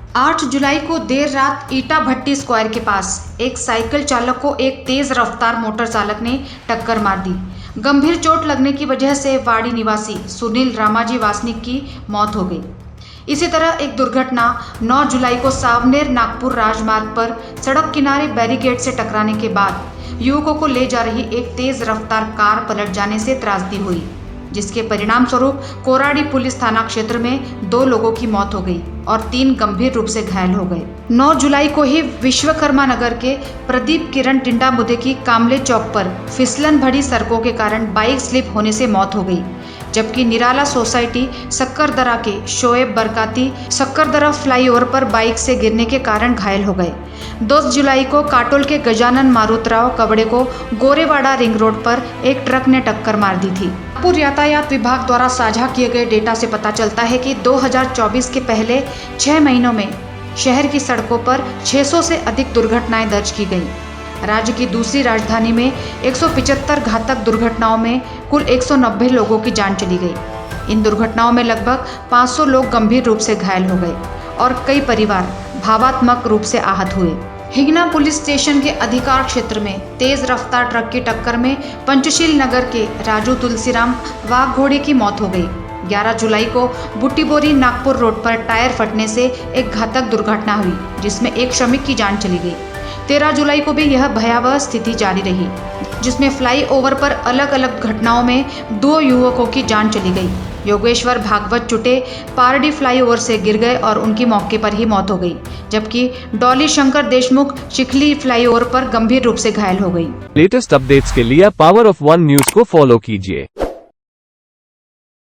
8 जुलाई को देर रात ईटा भट्टी स्क्वायर के पास एक साइकिल चालक को एक तेज रफ्तार मोटर चालक ने टक्कर मार दी। गंभीर चोट लगने की वजह से वाड़ी निवासी सुनील रामाजी वासनिक की मौत हो गई। इसी तरह एक दुर्घटना 9 जुलाई को सावनेर नागपुर राजमार्ग पर सड़क किनारे बैरिकेड से टकराने के बाद युवकों को ले जा रही एक तेज रफ्तार कार पलट जाने से त्रासदी हुई, जिसके परिणाम स्वरूप कोराडी पुलिस थाना क्षेत्र में 2 लोगों की मौत हो गई और 3 गंभीर रूप से घायल हो गए। 9 जुलाई को ही विश्वकर्मा नगर के प्रदीप किरण टिंडा मुदे की कामले चौक पर फिसलन भरी सड़कों के कारण बाइक स्लिप होने से मौत हो गई, जबकि निराला सोसाइटी सक्करदरा के शोएब बरकाती सक्करदरा फ्लाईओवर पर बाइक से गिरने के कारण घायल हो गए। 10 जुलाई को काटोल के गजानन मारुतराव कबड़े को गोरेवाड़ा रिंग रोड पर एक ट्रक ने टक्कर मार दी थी। नागपुर यातायात विभाग द्वारा साझा किए गए डेटा से पता चलता है कि 2024 के पहले 6 महीनों में शहर की सड़कों पर 600 से अधिक दुर्घटनाएं दर्ज की गई। राज्य की दूसरी राजधानी में 175 घातक दुर्घटनाओं में कुल 190 लोगों की जान चली गई। इन दुर्घटनाओं में लगभग 500 लोग गंभीर रूप से घायल हो गए और कई परिवार भावात्मक रूप से आहत हुए। हिंगना पुलिस स्टेशन के अधिकार क्षेत्र में तेज रफ्तार ट्रक की टक्कर में पंचशील नगर के राजू तुलसीराम वाघघोड़े की मौत हो गई। 11 जुलाई को बुट्टीबोरी नागपुर रोड पर टायर फटने से एक घातक दुर्घटना हुई, जिसमें एक श्रमिक की जान चली गई। 13 जुलाई को भी यह भयावह स्थिति जारी रही, जिसमें फ्लाईओवर पर अलग अलग घटनाओं में 2 युवकों की जान चली गई। योगेश्वर भागवत चुटे पारडी फ्लाईओवर से गिर गए और उनकी मौके पर ही मौत हो गई, जबकि डॉली शंकर देशमुख चिखली फ्लाईओवर पर गंभीर रूप से घायल हो गई। लेटेस्ट अपडेट्स के लिए पावर ऑफ वन न्यूज को फॉलो कीजिए।